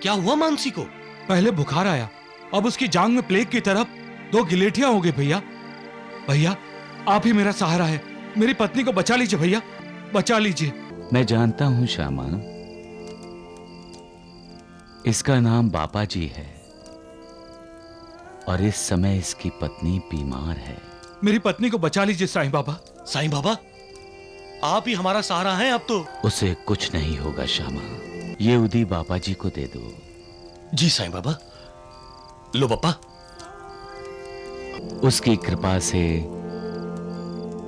क्या हुआ मानसी को? पहले बुखार आया, अब उसकी जांग में प्लेग की तरफ 2 गिलेटियां हो गई। भैया भैया, आप ही मेरा सहारा है, मेरी पत्नी को बचा लीजिए भैया, बचा लीजिए। मैं जानता हूं श्यामा, इसका नाम बापा जी है और इस समय इसकी पत्नी बीमार है। मेरी पत्नी को बचा लीजिए साईं बाबा। साईं बाबा, आप ही हमारा सहारा हैं अब तो। उसे कुछ नहीं होगा श्यामा, ये उदी बापा जी को दे दो। जी साईं बाबा। लो बापा। उसकी कृपा से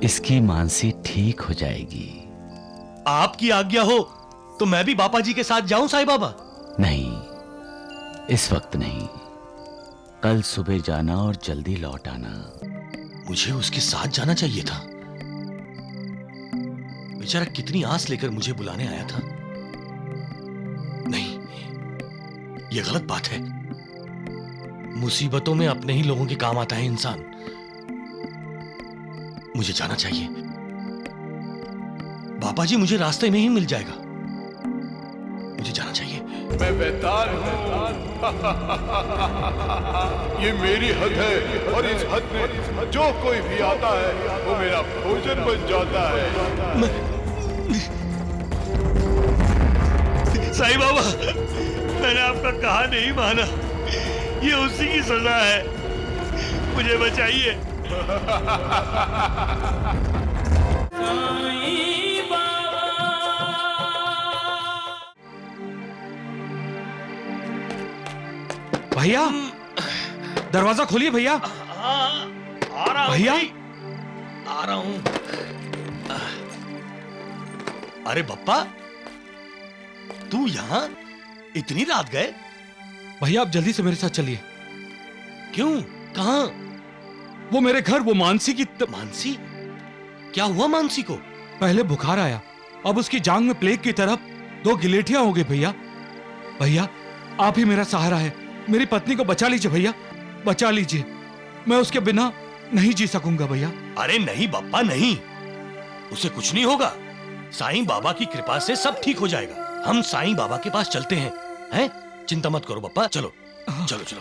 इसकी मानसी ठीक हो जाएगी। आपकी आज्ञा हो तो मैं भी बापा जी के साथ जाऊं साईं बाबा? नहीं, इस वक्त नहीं, कल सुबह जाना और जल्दी लौट आना। मुझे उसके साथ जाना चाहिए था। बेचारा कितनी आस लेकर मुझे बुलाने आया था। नहीं, यह गलत बात है। मुसीबतों में अपने ही लोगों के काम आता है इंसान। मुझे जाना चाहिए। बाबा जी मुझे रास्ते में ही मिल जाएगा। मुझे जाना चाहिए। मैं बेताल हूँ। ये मेरी हद है और इस हद में जो कोई भी आता है वो मेरा भोजन बन जाता है। साईं बाबा, मैंने आपका कहा नहीं माना। ये उसी की सजा है। मुझे बचाइए। भैया, दरवाजा खोलिए भैया। आ रहा हूं भैया, आ रहा हूं। अरे बप्पा, तू यहां इतनी रात गए? भैया आप जल्दी से मेरे साथ चलिए। क्यों? कहां? वो मेरे घर, वो मानसी की मानसी? क्या हुआ मानसी को? पहले बुखार आया, अब उसकी जांग में प्लेग की तरफ 2 गिलेटियां हो गई। भैया भैया, आप ही मेरा सहारा है, मेरी पत्नी को बचा लीजिए भैया, बचा लीजिए। मैं उसके बिना नहीं जी सकूंगा भैया। अरे नहीं बप्पा, नहीं, उसे कुछ नहीं होगा। साईं बाबा की कृपा से सब ठीक हो जाएगा। हम साईं बाबा के पास चलते हैं, हैं? चिंता मत करो बप्पा, चलो चलो चलो।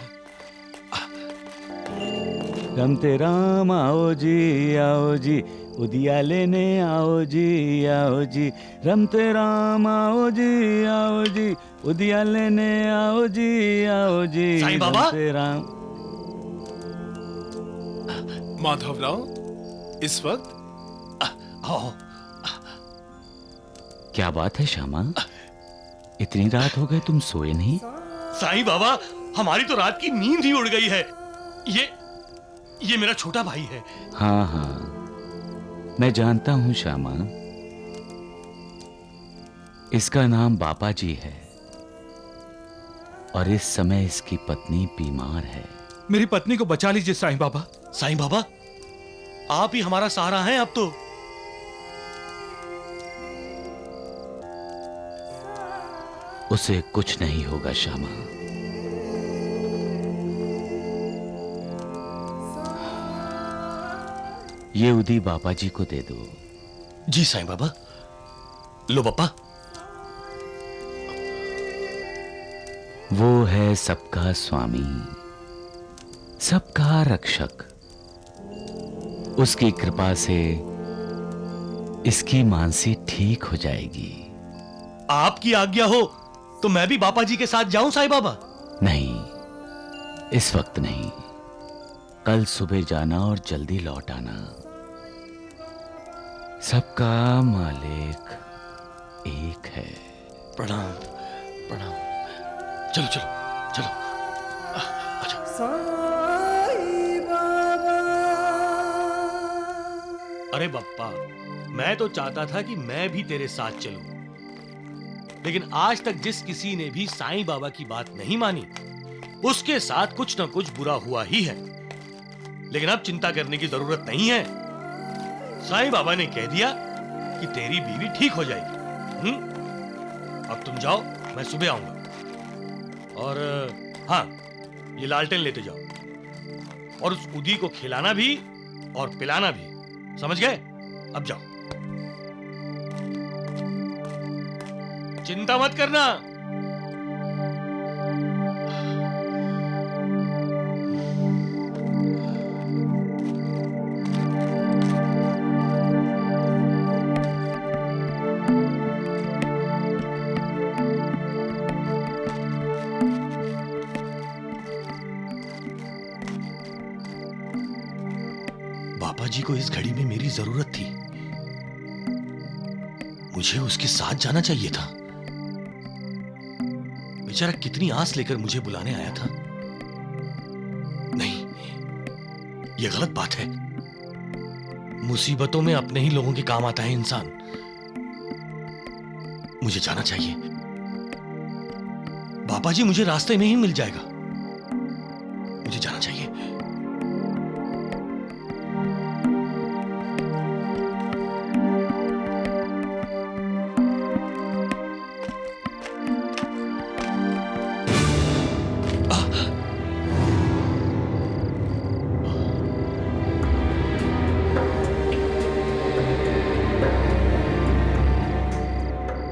रमते राम आओ जी, उदिया लेने आओ जी, रमते राम आओ जी, उदिया लेने आओ जी, साईं बाबा? रमते राम। माधवराव, इस वक्त? आओ। क्या बात है श्यामा, इतनी रात हो गई तुम सोए नहीं? साईं बाबा, हमारी तो रात की नींद ही उड़ गई है। ये मेरा छोटा भाई है। हाँ हाँ, मैं जानता हूं श्यामा, इसका नाम बापा जी है और इस समय इसकी पत्नी बीमार है। मेरी पत्नी को बचा लीजिए साईं बाबा। साईं बाबा, आप ही हमारा सहारा हैं अब तो। उसे कुछ नहीं होगा श्यामा, ये उदी बापा जी को दे दो। जी साईं बाबा। लो बप्पा। वो है सबका स्वामी, सबका रक्षक। उसकी कृपा से इसकी मानसी ठीक हो जाएगी। आपकी आज्ञा हो तो मैं भी बापा जी के साथ जाऊं साईं बाबा? नहीं, इस वक्त नहीं, कल सुबह जाना और जल्दी लौट आना। सबका मालिक एक है। प्रणाम प्रणाम। चलो चलो चलो। अच्छा। अरे बप्पा, मैं तो चाहता था कि मैं भी तेरे साथ चलूं, लेकिन आज तक जिस किसी ने भी साईं बाबा की बात नहीं मानी, उसके साथ कुछ न कुछ बुरा हुआ ही है। लेकिन अब चिंता करने की जरूरत नहीं है। साईं बाबा ने कह दिया कि तेरी बीवी ठीक हो जाएगी। अब तुम जाओ, मैं सुबह आऊंगा। और हाँ, ये लालटेन लेते जाओ और उस उदी को खिलाना भी और पिलाना भी, समझ गए? अब जाओ, चिंता मत करना। जी को इस घड़ी में मेरी जरूरत थी। मुझे उसके साथ जाना चाहिए था। बेचारा कितनी आस लेकर मुझे बुलाने आया था। नहीं, यह गलत बात है। मुसीबतों में अपने ही लोगों के काम आता है इंसान। मुझे जाना चाहिए। बाबा जी मुझे रास्ते में ही मिल जाएगा। मुझे जाना चाहिए।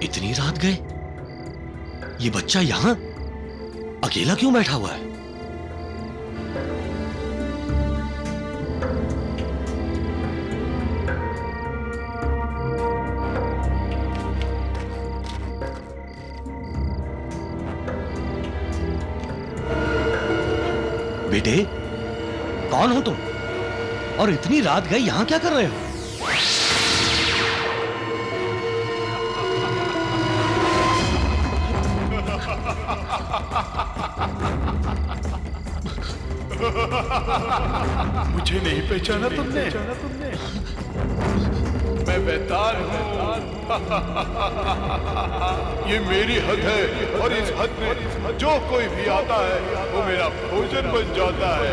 इतनी रात गए? ये बच्चा यहां अकेला क्यों बैठा हुआ है? बेटे, कौन हो तुम? और इतनी रात गए यहां क्या कर रहे हो? मुझे नहीं पहचाना तुमने? मैं बेताल हूँ। ये मेरी हद है और इस हद में जो कोई भी आता है वो मेरा भोजन बन जाता है।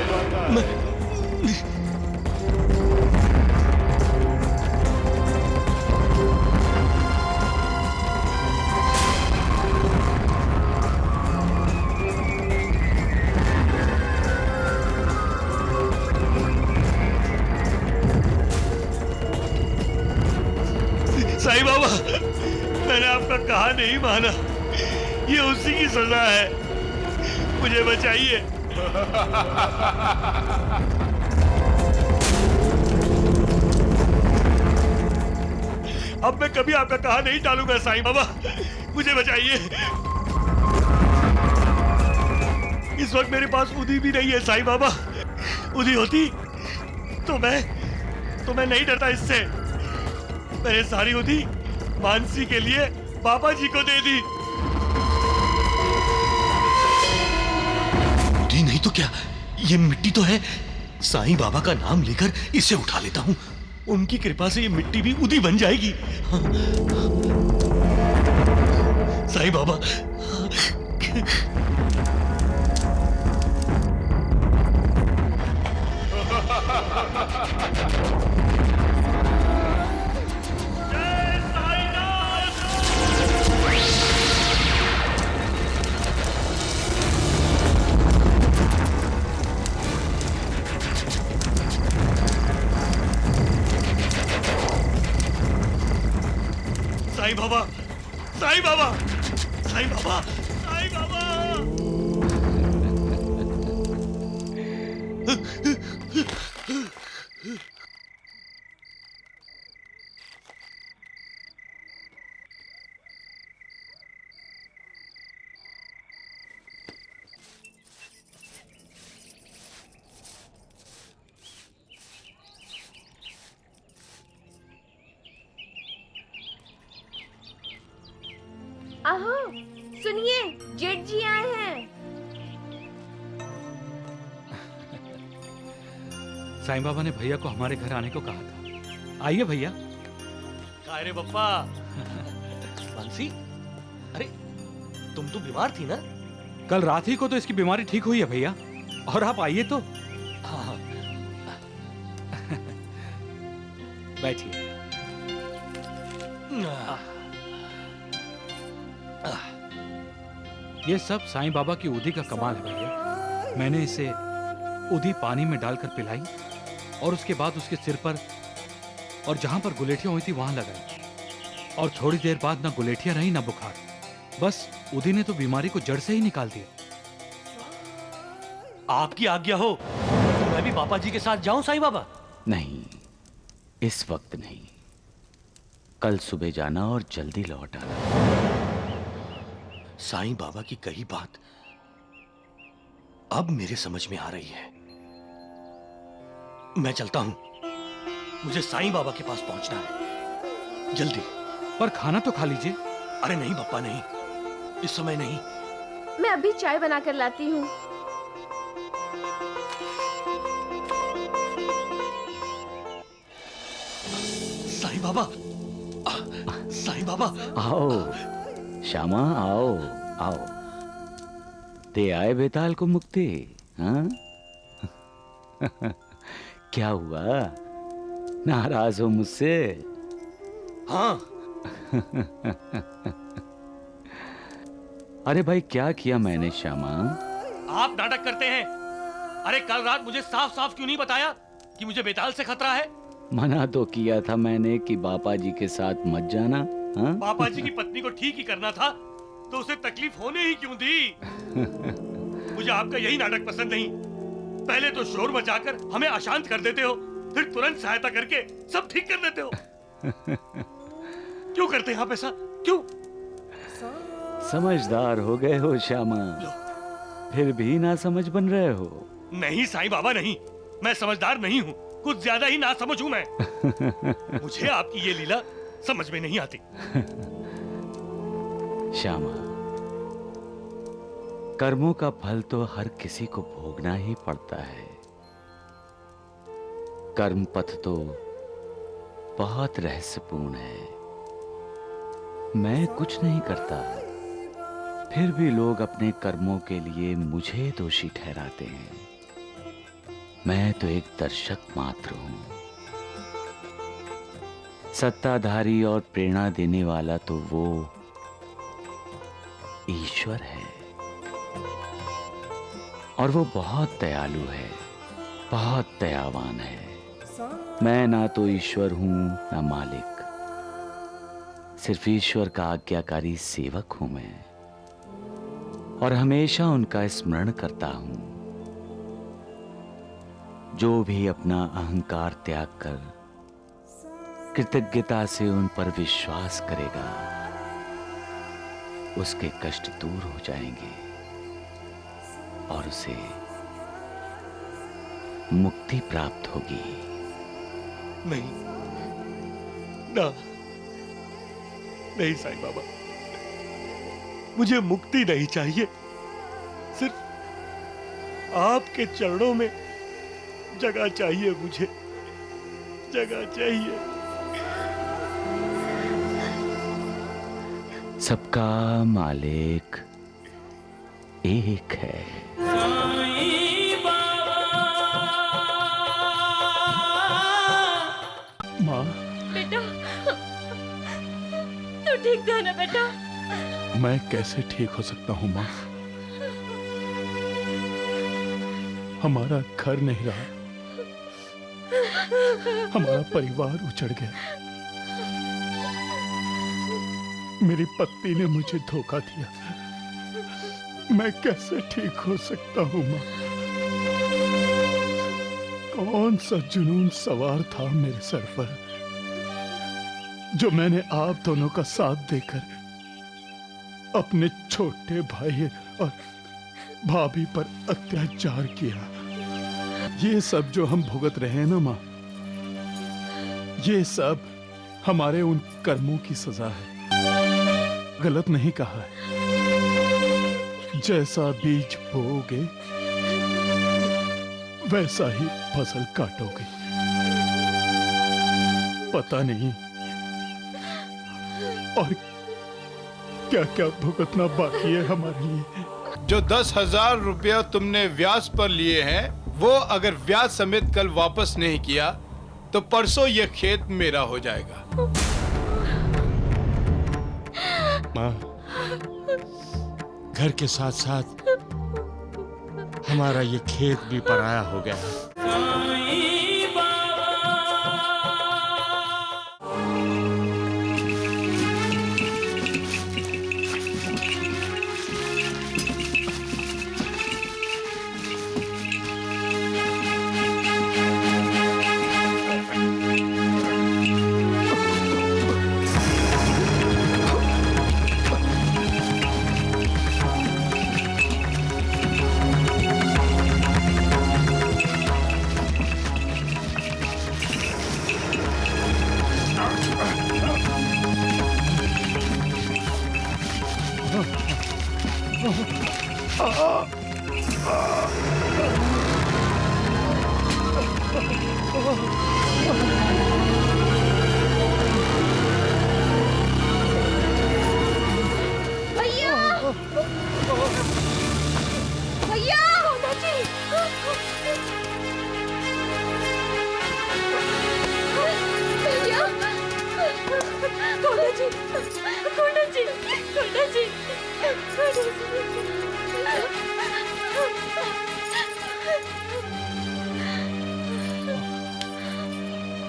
साईं बाबा, मैंने आपका कहा नहीं माना। ये उसी की सजा है। मुझे बचाइए। अब मैं कभी आपका कहा नहीं टालूंगा साईं बाबा। मुझे बचाइए। इस वक्त मेरे पास उदी भी नहीं है साईं बाबा। उदी होती तो मैं नहीं डरता इससे। मैंने सारी उदी मानसी के लिए बाबा जी को दे दी। उदी नहीं तो क्या, ये मिट्टी तो है। साईं बाबा का नाम लेकर इसे उठा लेता हूं। उनकी कृपा से ये मिट्टी भी उदी बन जाएगी। साईं बाबा, साईं बाबा, साईं बाबा, साईं बाबा, साईं बाबा। आहो, सुनिए, जेठ जी आए हैं। साईं बाबा ने भैया को हमारे घर आने को कहा था। आइए भैया। काय रे बप्पा। मानसी, अरे तुम तो बीमार थी ना? कल रात ही को तो इसकी बीमारी ठीक हुई है भैया, और आप आइए तो। हाँ। बैठिए। ये सब साईं बाबा की उदी का कमाल है भैया। मैंने इसे उदी पानी में डालकर पिलाई और उसके बाद उसके सिर पर और जहां पर गुलेठियां हुई थी वहां लगाई, और थोड़ी देर बाद ना गुलेठियां रही ना बुखार। बस उदी ने तो बीमारी को जड़ से ही निकाल दिया। आपकी आज्ञा हो तो मैं भी पापा जी के साथ जाऊं साईं बाबा? नहीं, इस वक्त नहीं। कल सुबह जाना और जल्दी लौट आना। साईं बाबा की कही बात अब मेरे समझ में आ रही है। मैं चलता हूं। मुझे साईं बाबा के पास पहुंचना है, जल्दी। पर खाना तो खा लीजिए। अरे नहीं बप्पा, नहीं, इस समय नहीं। मैं अभी चाय बना कर लाती हूँ। साईं बाबा, साईं बाबा। आओ श्यामा, आओ आओ। ते आए बेताल को मुक्ति, हाँ? क्या हुआ, नाराज हो मुझसे? हाँ। अरे भाई, क्या किया मैंने श्यामा? आप नाटक करते हैं। अरे कल रात मुझे साफ साफ क्यों नहीं बताया कि मुझे बेताल से खतरा है? मना तो किया था मैंने कि बापा जी के साथ मत जाना, हाँ? पापा जी की पत्नी को ठीक ही करना था, तो उसे तकलीफ होने ही क्यों दी? मुझे आपका यही नाटक पसंद नहीं। पहले तो शोर मचाकर हमें अशांत कर देते हो, फिर तुरंत सहायता करके सब ठीक कर देते हो। क्यों करते हैं आप ऐसा, क्यों? समझदार हो गए हो श्यामा, फिर भी ना समझ बन रहे हो। नहीं साईं बाबा, नहीं, मैं समझदार नहीं हूँ, कुछ ज्यादा ही नासमझ हूँ मैं। मुझे आपकी ये लीला समझ में नहीं आती। श्यामा, कर्मों का फल तो हर किसी को भोगना ही पड़ता है। कर्म पथ तो बहुत रहस्यपूर्ण है। मैं कुछ नहीं करता, फिर भी लोग अपने कर्मों के लिए मुझे दोषी ठहराते हैं। मैं तो एक दर्शक मात्र हूं। सत्ताधारी और प्रेरणा देने वाला तो वो ईश्वर है, और वो बहुत दयालु है, बहुत दयावान है। मैं ना तो ईश्वर हूं ना मालिक, सिर्फ ईश्वर का आज्ञाकारी सेवक हूं मैं, और हमेशा उनका स्मरण करता हूं। जो भी अपना अहंकार त्याग कर कृतज्ञता से उन पर विश्वास करेगा, उसके कष्ट दूर हो जाएंगे और उसे मुक्ति प्राप्त होगी। नहीं ना, नहीं साईं बाबा, मुझे मुक्ति नहीं चाहिए, सिर्फ आपके चरणों में जगह चाहिए, मुझे जगह चाहिए। सबका मालिक एक है। माँ, बेटा, तू ठीक था ना बेटा? मैं कैसे ठीक हो सकता हूँ माँ? हमारा घर नहीं रहा, हमारा परिवार उजड़ गया, मेरी पत्नी ने मुझे धोखा दिया। मैं कैसे ठीक हो सकता हूँ माँ? कौन सा जुनून सवार था मेरे सर पर, जो मैंने आप दोनों का साथ देकर अपने छोटे भाई और भाभी पर अत्याचार किया। ये सब जो हम भुगत रहे हैं ना माँ, ये सब हमारे उन कर्मों की सजा है। गलत नहीं कहा है। जैसा बीज बोओगे वैसा ही फसल काटोगे। पता नहीं और क्या क्या भुगतना बाकी है हमारे लिए। जो 10,000 रुपया तुमने ब्याज पर लिए हैं, वो अगर ब्याज समेत कल वापस नहीं किया तो परसों ये खेत मेरा हो जाएगा। माँ, घर के साथ साथ हमारा ये खेत भी पराया हो गया है। भैया भैया कोंडा जी भैया कोंडा जी कोंडा जी कोंडा जी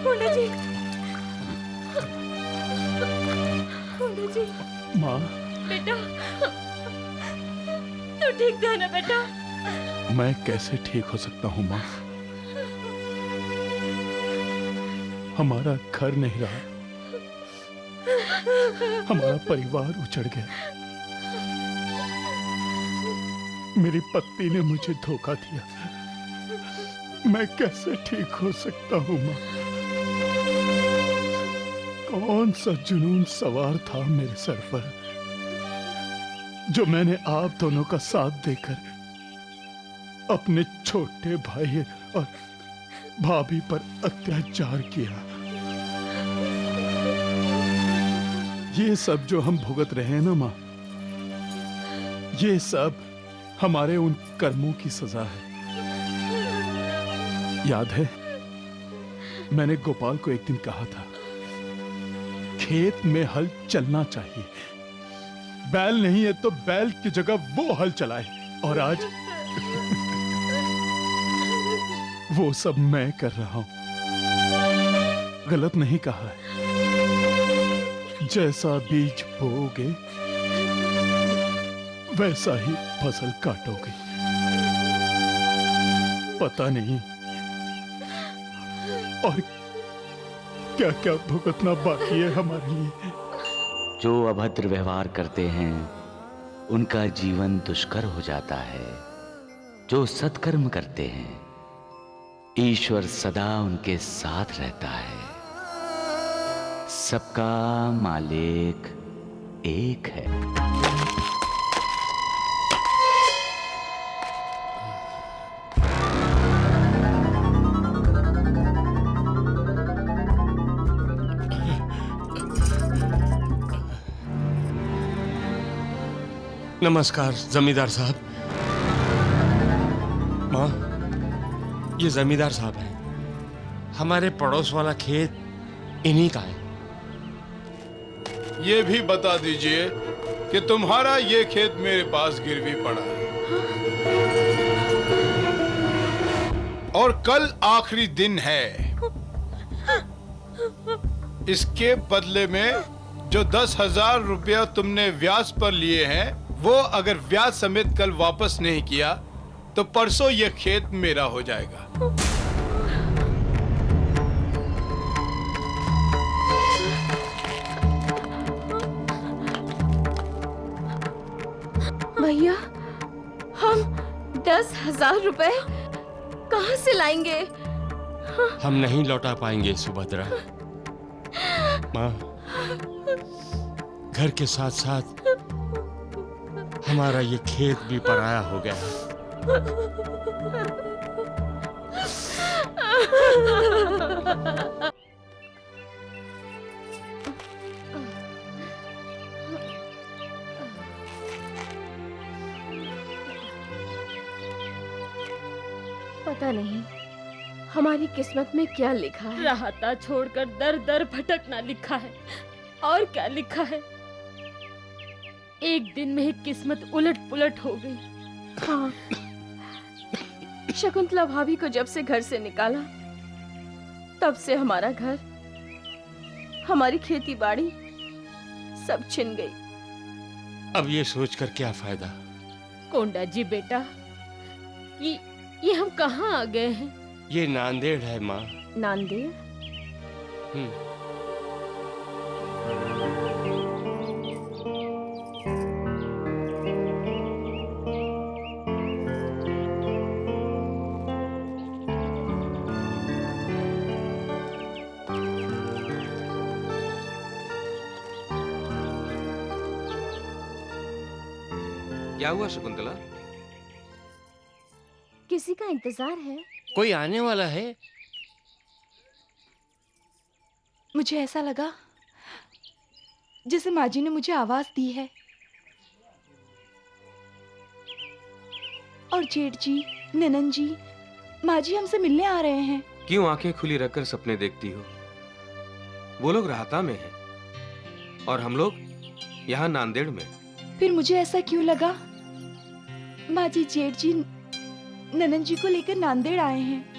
कोंडा जी कोंडा जी माँ, बेटा तू ठीक था ना बेटा? मैं कैसे ठीक हो सकता हूँ माँ? हमारा घर नहीं रहा, हमारा परिवार उजड़ गया। मेरी पत्नी ने मुझे धोखा दिया। मैं कैसे ठीक हो सकता हूँ माँ? कौन सा जुनून सवार था मेरे सर पर, जो मैंने आप दोनों का साथ देकर अपने छोटे भाई और भाभी पर अत्याचार किया। ये सब जो हम भुगत रहे हैं ना माँ, ये सब हमारे उन कर्मों की सजा है। याद है, मैंने गोपाल को एक दिन कहा था, खेत में हल चलना चाहिए, बैल नहीं है तो बैल की जगह वो हल चलाए। और आज वो सब मैं कर रहा हूं। गलत नहीं कहा है। जैसा बीज बोओगे वैसा ही फसल काटोगे। पता नहीं और क्या क्या भुगतना बाकी है हमारे लिए। जो अभद्र व्यवहार करते हैं उनका जीवन दुष्कर हो जाता है। जो सत्कर्म करते हैं ईश्वर सदा उनके साथ रहता है। सबका मालिक एक है। नमस्कार जमींदार साहब। माँ, ये जमींदार साहब हैं। हमारे पड़ोस वाला खेत इन्हीं का है। ये भी बता दीजिए कि तुम्हारा ये खेत मेरे पास गिरवी पड़ा है और कल आखिरी दिन है। इसके बदले में जो 10,000 रुपया तुमने ब्याज पर लिए हैं, वो अगर ब्याज समेत कल वापस नहीं किया तो परसों ये खेत मेरा हो जाएगा। भैया, हम 10,000 रुपए कहाँ से लाएंगे? हम नहीं लौटा पाएंगे सुभद्रा। माँ, घर के साथ साथ हमारा ये खेत भी पराया हो गया है। पता नहीं हमारी किस्मत में क्या लिखा है। राहता छोड़कर दर दर भटकना लिखा है। और क्या लिखा है? एक दिन में ही किस्मत उलट पुलट हो गई। हाँ, शकुंतला भाभी को जब से घर से निकाला, तब से हमारा घर, हमारी खेती बाड़ी सब छिन गई। अब ये सोचकर क्या फायदा? कोंडा जी बेटा, ये हम कहाँ आ गए हैं? ये नांदेड़ है माँ। नांदेड़? क्या हुआ शकुंतला? किसी का इंतजार है। कोई आने वाला है। मुझे ऐसा लगा जैसे माँ जी ने मुझे आवाज दी है। और जेठ जी, ननन जी, माँ जी हमसे मिलने आ रहे हैं। क्यों आंखें खुली रखकर सपने देखती हो? वो लोग राहता में हैं और हम लोग यहाँ नांदेड़ में। फिर मुझे ऐसा क्यों लगा माँ जी जेठ जी ननन जी को लेकर नांदेड़ आए हैं।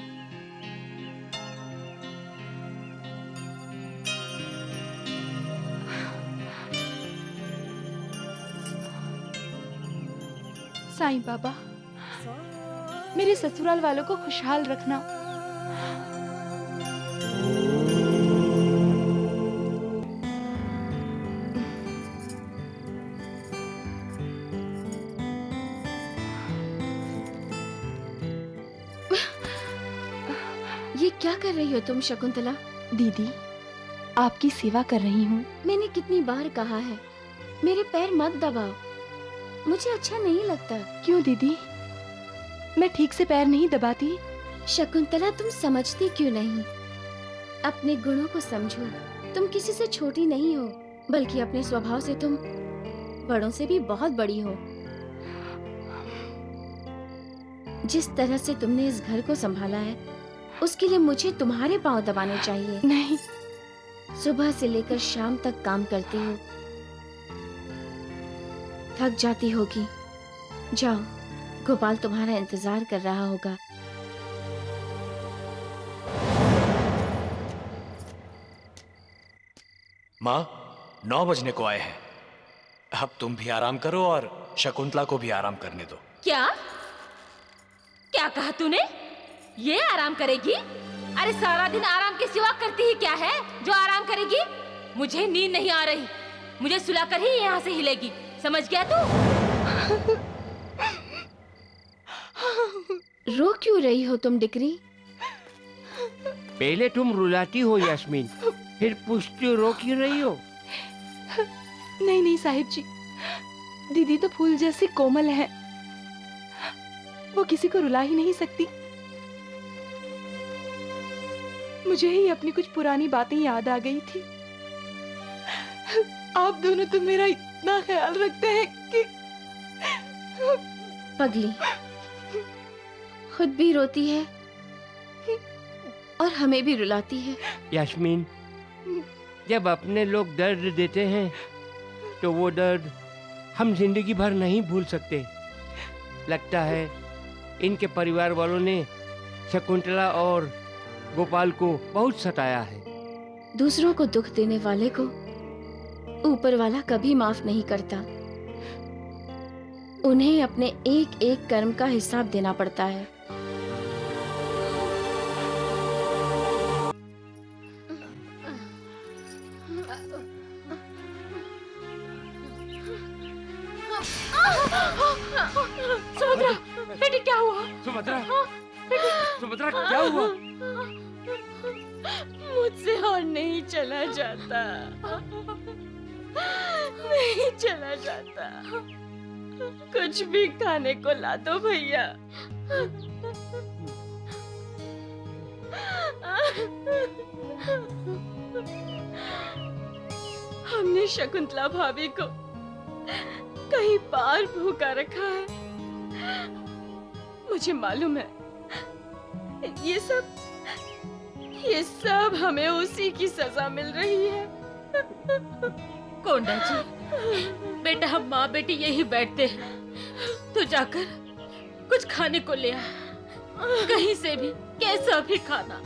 साईं बाबा, मेरे ससुराल वालों को खुशहाल रखना। ये क्या कर रही हो तुम शकुंतला? दीदी, आपकी सेवा कर रही हूँ। मैंने कितनी बार कहा है मेरे पैर मत दबाओ, मुझे अच्छा नहीं लगता। क्यों दीदी, मैं ठीक से पैर नहीं दबाती? शकुंतला, तुम समझती क्यों नहीं? अपने गुणों को समझो। तुम किसी से छोटी नहीं हो, बल्कि अपने स्वभाव से तुम बड़ों से भी बहुत बड़ी हो। जिस तरह से तुमने इस घर को संभाला है, उसके लिए मुझे तुम्हारे पांव दबाने चाहिए। नहीं। सुबह से लेकर शाम तक काम करती हो, थक जाती होगी। जाओ, गोपाल तुम्हारा इंतजार कर रहा होगा। माँ, 9 बजने को आए हैं। अब तुम भी आराम करो और शकुंतला को भी आराम करने दो। क्या क्या कहा तूने? ये आराम करेगी? अरे सारा दिन आराम के सिवा करती ही क्या है जो आराम करेगी? मुझे नींद नहीं आ रही, मुझे सुलाकर ही यहाँ से हिलेगी, समझ गया तू? रो क्यों रही हो तुम डिकरी? पहले तुम रुलाती हो यास्मीन, फिर पूछती हो रो क्यों रही हो? नहीं नहीं साहिब जी, दीदी तो फूल जैसी कोमल है, वो किसी को रुला ही नहीं सकती। मुझे ही अपनी कुछ पुरानी बातें याद आ गई थी। आप दोनों तो मेरा इतना ख्याल रखते हैं कि पगली खुद भी रोती है और हमें भी रुलाती है। यास्मीन, जब अपने लोग दर्द देते हैं तो वो दर्द हम जिंदगी भर नहीं भूल सकते। लगता है इनके परिवार वालों ने शकुंतला और गोपाल को बहुत सताया है। दूसरों को दुख देने वाले को ऊपर वाला कभी माफ नहीं करता। उन्हें अपने एक एक कर्म का हिसाब देना पड़ता है। सुभद्रा, बेटी क्या हुआ? सुभद्रा, सुभद्रा क्या हुआ? मुझसे और नहीं चला जाता, नहीं चला जाता। कुछ भी खाने को ला दो भैया। हमने शकुंतला भाभी को कहीं पार भूखा रखा है। मुझे मालूम है ये सब हमें उसी की सजा मिल रही है। कोंडा जी, बेटा हम माँ बेटी यही बैठते हैं, तो जाकर कुछ खाने को ले आ, कहीं से भी, कैसा भी खाना।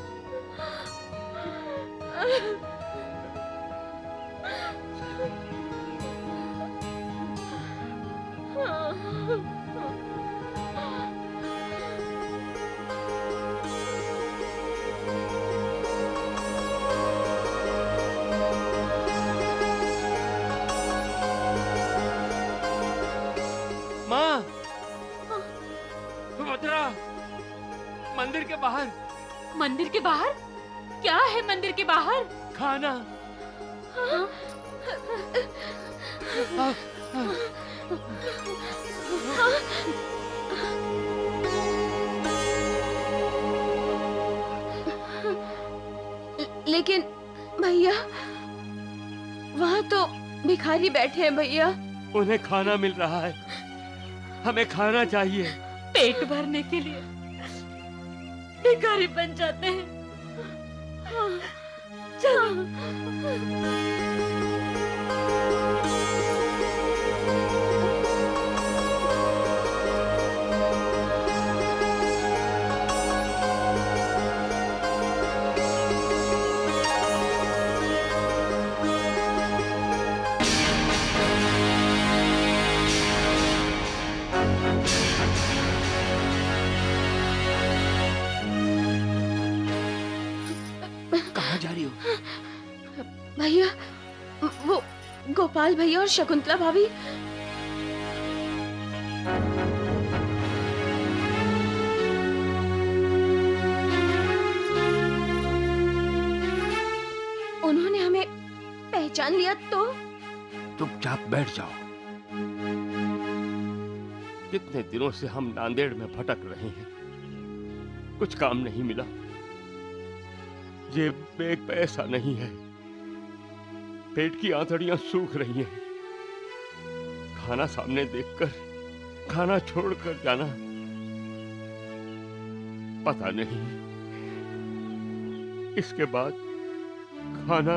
माँ, सुभद्रा, मंदिर के बाहर। मंदिर के बाहर? क्या है मंदिर के बाहर? खाना। लेकिन भैया, वहाँ तो भिखारी बैठे हैं भैया। उन्हें खाना मिल रहा है, हमें खाना चाहिए। पेट भरने के लिए भिखारी बन जाते हैं। हाँ, चलो। कहाँ जा रही हो? भैया, वो गोपाल भैया और शकुंतला भाभी। उन्होंने हमें पहचान लिया तो? चुपचाप बैठ जाओ। कितने दिनों से हम नांदेड़ में भटक रहे हैं, कुछ काम नहीं मिला, जेब में एक पैसा नहीं है, पेट की आंतड़ियां सूख रही हैं। खाना सामने देखकर खाना छोड़कर जाना, पता नहीं इसके बाद खाना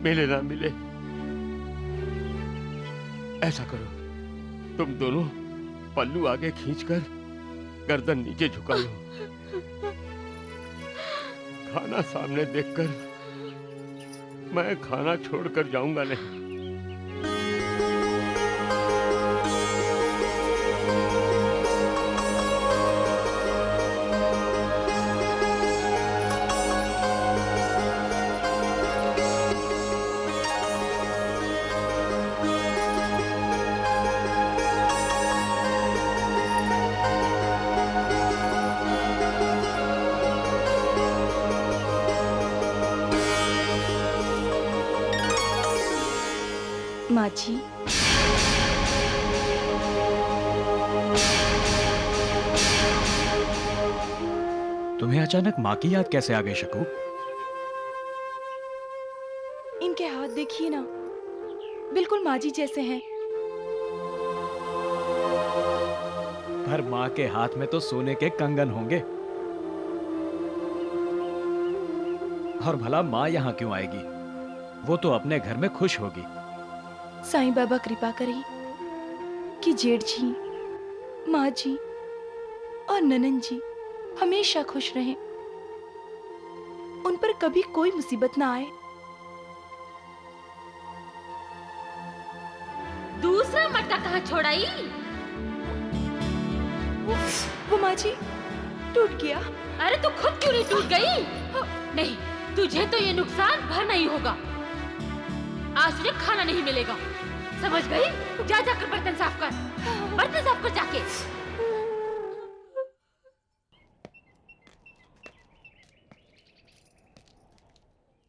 मिले ना मिले। ऐसा करो, तुम दोनों पल्लू आगे खींचकर गर्दन नीचे झुका लो। खाना सामने देखकर मैं खाना छोड़कर जाऊंगा नहीं। माँ जी, तुम्हें अचानक माँ की याद कैसे आ गई शकू? इनके हाथ देखिए ना, बिल्कुल माँ जी जैसे हैं। पर माँ के हाथ में तो सोने के कंगन होंगे। और भला माँ यहाँ क्यों आएगी? वो तो अपने घर में खुश होगी। साईं बाबा कृपा करें कि जेठ जी, माँ जी और ननन जी हमेशा खुश रहें, उन पर कभी कोई मुसीबत ना आए। दूसरा मटका कहाँ छोड़ाई? वो माँ जी टूट गया। अरे तू खुद क्यों नहीं टूट गई? नहीं, तुझे तो ये नुकसान भरना ही होगा। आज तुझे खाना नहीं मिलेगा, समझ गई? जा जाकर बर्तन साफ कर, बर्तन साफ कर जाके।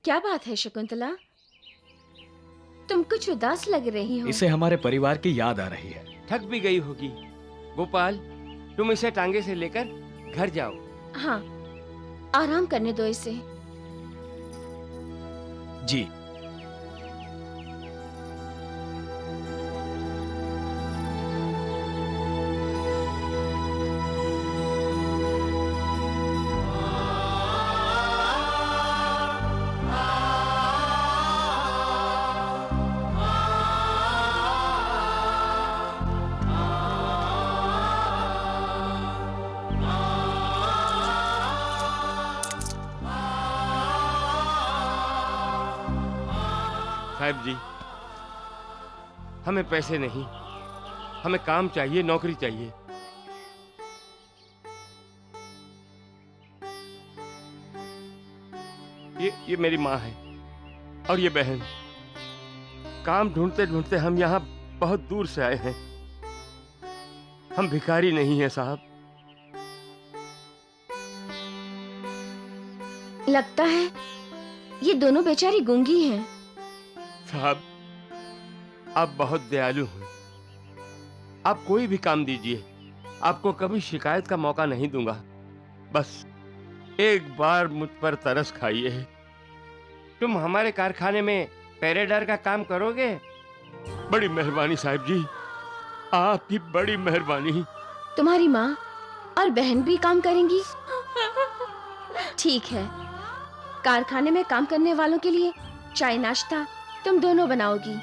क्या बात है शकुंतला, तुम कुछ उदास लग रही हो। इसे हमारे परिवार की याद आ रही है। थक भी गई होगी। गोपाल, तुम इसे टांगे से लेकर घर जाओ। हाँ, आराम करने दो इसे। जी। साहब जी, हमें पैसे नहीं, हमें काम चाहिए, नौकरी चाहिए। ये मेरी माँ है और ये बहन। काम ढूंढते ढूंढते हम यहाँ बहुत दूर से आए हैं। हम भिखारी नहीं हैं साहब। लगता है ये दोनों बेचारी गूंगी हैं। साहब, आप बहुत दयालु हैं। आप कोई भी काम दीजिए, आपको कभी शिकायत का मौका नहीं दूंगा। बस एक बार मुझ पर तरस खाइए। तुम हमारे कारखाने में पहरेदार का काम करोगे? बड़ी मेहरबानी साहब जी, आपकी बड़ी मेहरबानी। तुम्हारी माँ और बहन भी काम करेंगी? ठीक है, कारखाने में काम करने वालों के लिए चाय नाश्ता तुम दोनों बनाओगी।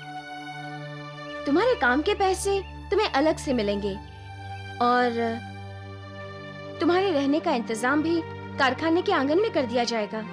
तुम्हारे काम के पैसे तुम्हें अलग से मिलेंगे और तुम्हारे रहने का इंतजाम भी कारखाने के आंगन में कर दिया जाएगा।